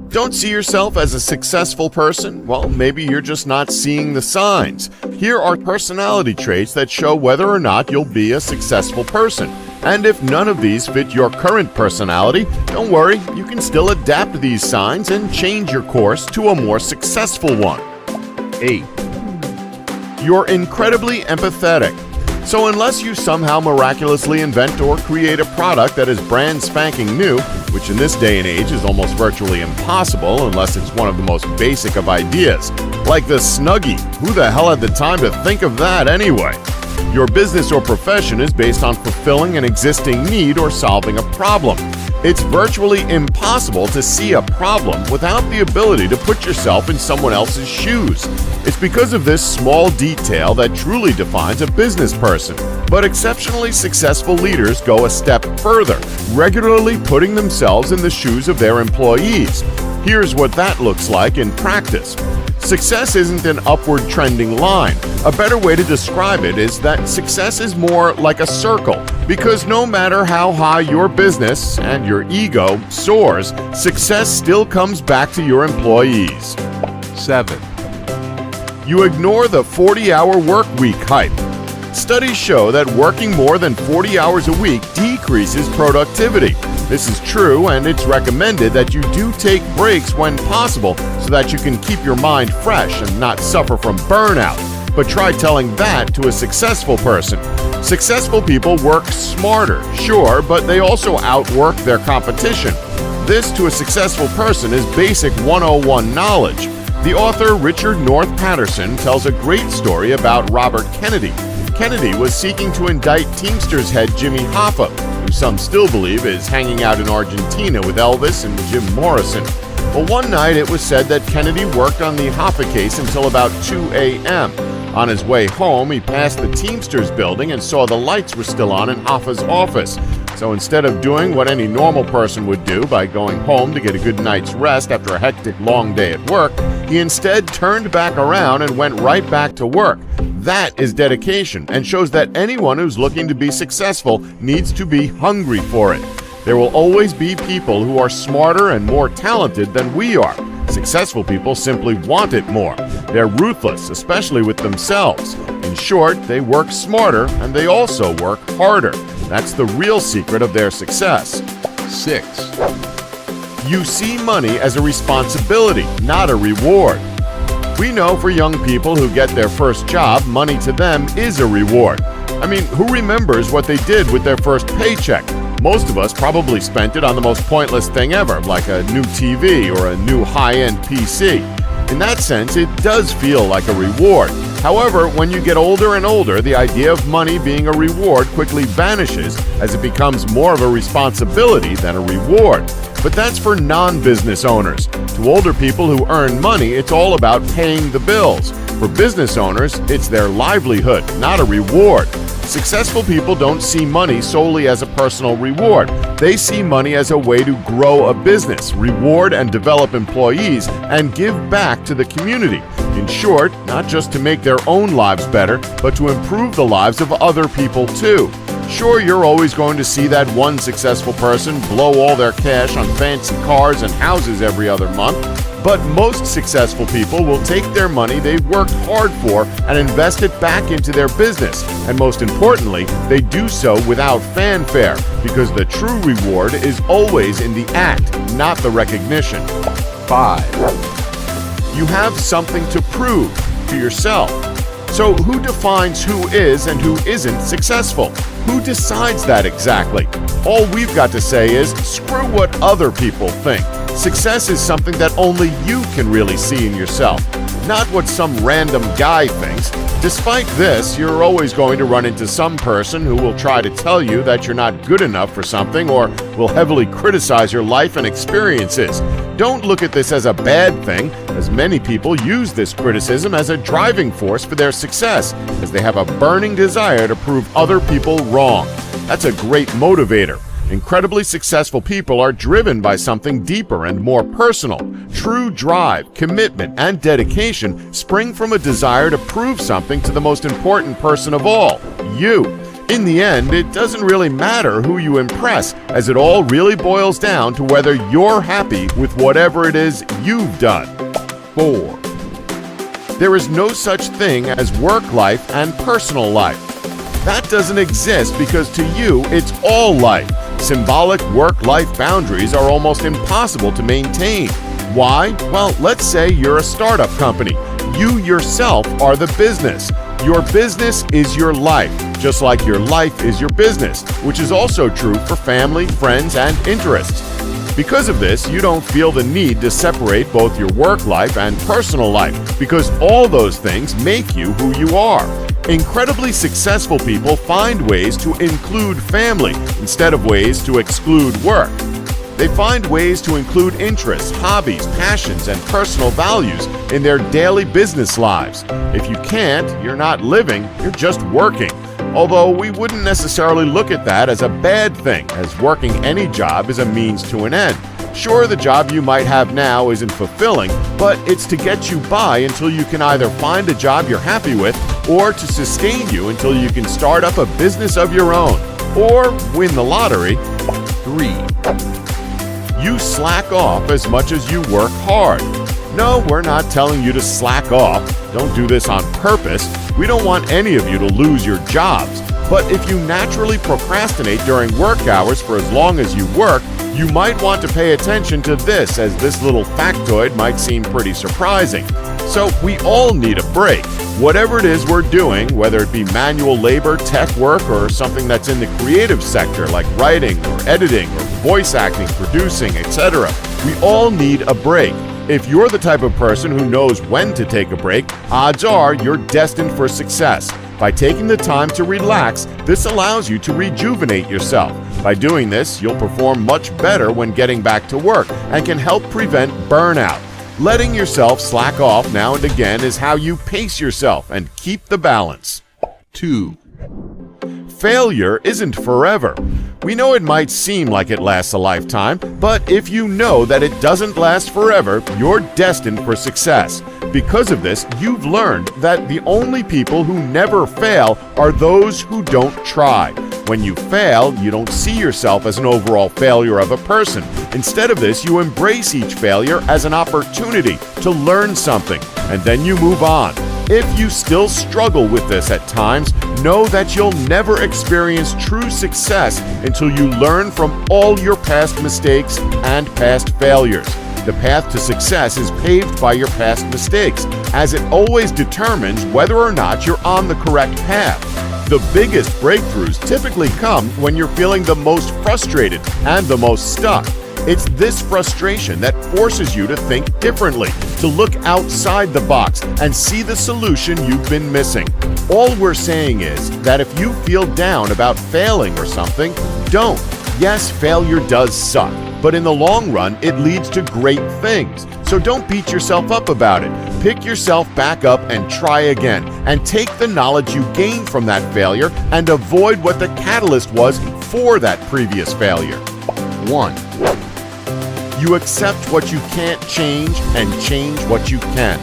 Don't see yourself as a successful person? Well, maybe you're just not seeing the signs. Here are personality traits that show whether or not you'll be a successful person. And if none of these fit your current personality, don't worry, you can still adapt these signs and change your course to a more successful one. 8. You're incredibly empathetic. So unless you somehow miraculously invent or create a product that is brand spanking new, which in this day and age is almost virtually impossible unless it's one of the most basic of ideas, like the Snuggie, who the hell had the time to think of that anyway? Your business or profession is based on fulfilling an existing need or solving a problem. It's virtually impossible to see a problem without the ability to put yourself in someone else's shoes. It's because of this small detail that truly defines a business person. But exceptionally successful leaders go a step further, regularly putting themselves in the shoes of their employees. Here's what that looks like in practice. Success isn't an upward trending line. A better way to describe it is that success is more like a circle, because no matter how high your business and your ego soars, success still comes back to your employees. 7. You ignore the 40-hour work week hype. Studies show that working more than 40 hours a week decreases productivity. This is true, and it's recommended that you do take breaks when possible so that you can keep your mind fresh and not suffer from burnout. But try telling that to a successful person. Successful people work smarter, sure, but they also outwork their competition. This, to a successful person, is basic 101 knowledge. The author Richard North Patterson tells a great story about Robert Kennedy. Kennedy was seeking to indict Teamsters head Jimmy Hoffa, who some still believe is hanging out in Argentina with Elvis and Jim Morrison. Well, one night it was said that Kennedy worked on the Hoffa case until about 2 a.m. On his way home, he passed the Teamsters building and saw the lights were still on in Hoffa's office. So instead of doing what any normal person would do by going home to get a good night's rest after a hectic long day at work, he instead turned back around and went right back to work. That is dedication and shows that anyone who's looking to be successful needs to be hungry for it. There will always be people who are smarter and more talented than we are. Successful people simply want it more. They're ruthless, especially with themselves. In short, they work smarter and they also work harder. That's the real secret of their success. 6. You see money as a responsibility, not a reward. We know for young people who get their first job, money to them is a reward. I mean, who remembers what they did with their first paycheck? Most of us probably spent it on the most pointless thing ever, like a new TV or a new high-end PC. In that sense, it does feel like a reward. However, when you get older and older, the idea of money being a reward quickly vanishes as it becomes more of a responsibility than a reward. But that's for non-business owners. To older people who earn money, it's all about paying the bills. For business owners, it's their livelihood, not a reward. Successful people don't see money solely as a personal reward. They see money as a way to grow a business, reward and develop employees, and give back to the community. In short, not just to make their own lives better, but to improve the lives of other people too. Sure, you're always going to see that one successful person blow all their cash on fancy cars and houses every other month, but most successful people will take their money they've worked hard for and invest it back into their business. And most importantly, they do so without fanfare, because the true reward is always in the act, not the recognition. 5. You have something to prove to yourself. So who defines who is and who isn't successful? Who decides that exactly? All we've got to say is, screw what other people think. Success is something that only you can really see in yourself, not what some random guy thinks. Despite this, you're always going to run into some person who will try to tell you that you're not good enough for something or will heavily criticize your life and experiences. Don't look at this as a bad thing, as many people use this criticism as a driving force for their success, as they have a burning desire to prove other people wrong. That's a great motivator. Incredibly successful people are driven by something deeper and more personal. True drive, commitment, and dedication spring from a desire to prove something to the most important person of all, you. In the end, it doesn't really matter who you impress, as it all really boils down to whether you're happy with whatever it is you've done. 4. There is no such thing as work life and personal life. That doesn't exist because to you, it's all life. Symbolic work-life boundaries are almost impossible to maintain. Why? Well, let's say you're a startup company. You yourself are the business. Your business is your life, just like your life is your business, which is also true for family, friends, and interests. Because of this, you don't feel the need to separate both your work life and personal life, because all those things make you who you are. Incredibly successful people find ways to include family instead of ways to exclude work. They find ways to include interests, hobbies, passions, and personal values in their daily business lives. If you can't, you're not living, you're just working. Although we wouldn't necessarily look at that as a bad thing, as working any job is a means to an end. Sure, the job you might have now isn't fulfilling, but it's to get you by until you can either find a job you're happy with or to sustain you until you can start up a business of your own or win the lottery. 3. You slack off as much as you work hard. No, we're not telling you to slack off. Don't do this on purpose. We don't want any of you to lose your jobs. But if you naturally procrastinate during work hours for as long as you work, you might want to pay attention to this, as this little factoid might seem pretty surprising. So we all need a break. Whatever it is we're doing, whether it be manual labor, tech work, or something that's in the creative sector like writing or editing or voice acting, producing, etc., we all need a break. If you're the type of person who knows when to take a break, odds are you're destined for success. By taking the time to relax, this allows you to rejuvenate yourself. By doing this, you'll perform much better when getting back to work and can help prevent burnout. Letting yourself slack off now and again is how you pace yourself and keep the balance. 2. Failure isn't forever. We know it might seem like it lasts a lifetime, but if you know that it doesn't last forever, you're destined for success. Because of this, you've learned that the only people who never fail are those who don't try. When you fail, you don't see yourself as an overall failure of a person. Instead of this, you embrace each failure as an opportunity to learn something, and then you move on. If you still struggle with this at times, know that you'll never experience true success until you learn from all your past mistakes and past failures. The path to success is paved by your past mistakes, as it always determines whether or not you're on the correct path. The biggest breakthroughs typically come when you're feeling the most frustrated and the most stuck. It's this frustration that forces you to think differently, to look outside the box and see the solution you've been missing. All we're saying is that if you feel down about failing or something, don't. Yes, failure does suck, but in the long run, it leads to great things. So don't beat yourself up about it. Pick yourself back up and try again, and take the knowledge you gained from that failure and avoid what the catalyst was for that previous failure. 1. You accept what you can't change and change what you can.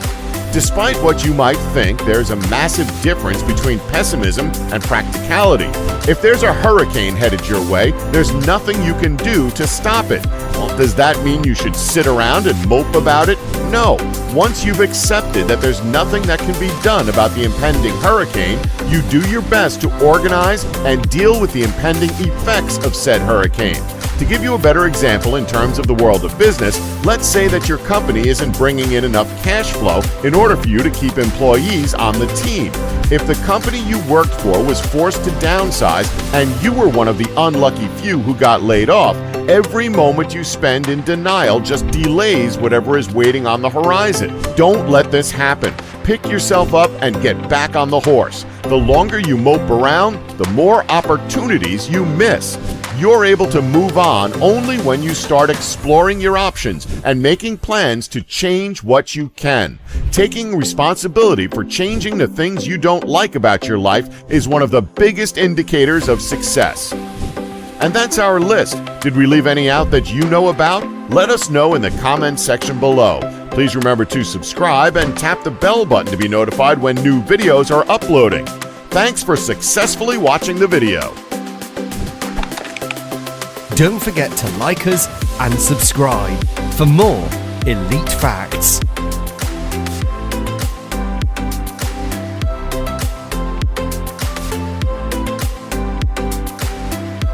Despite what you might think, there's a massive difference between pessimism and practicality. If there's a hurricane headed your way, there's nothing you can do to stop it. Well, does that mean you should sit around and mope about it? No. Once you've accepted that there's nothing that can be done about the impending hurricane, you do your best to organize and deal with the impending effects of said hurricane. To give you a better example in terms of the world of business, let's say that your company isn't bringing in enough cash flow in order for you to keep employees on the team. If the company you worked for was forced to downsize and you were one of the unlucky few who got laid off, every moment you spend in denial just delays whatever is waiting on the horizon. Don't let this happen. Pick yourself up and get back on the horse. The longer you mope around, the more opportunities you miss. You're able to move on only when you start exploring your options and making plans to change what you can. Taking responsibility for changing the things you don't like about your life is one of the biggest indicators of success. And that's our list. Did we leave any out that you know about? Let us know in the comments section below. Please remember to subscribe and tap the bell button to be notified when new videos are uploading. Thanks for successfully watching the video. Don't forget to like us and subscribe for more elite facts.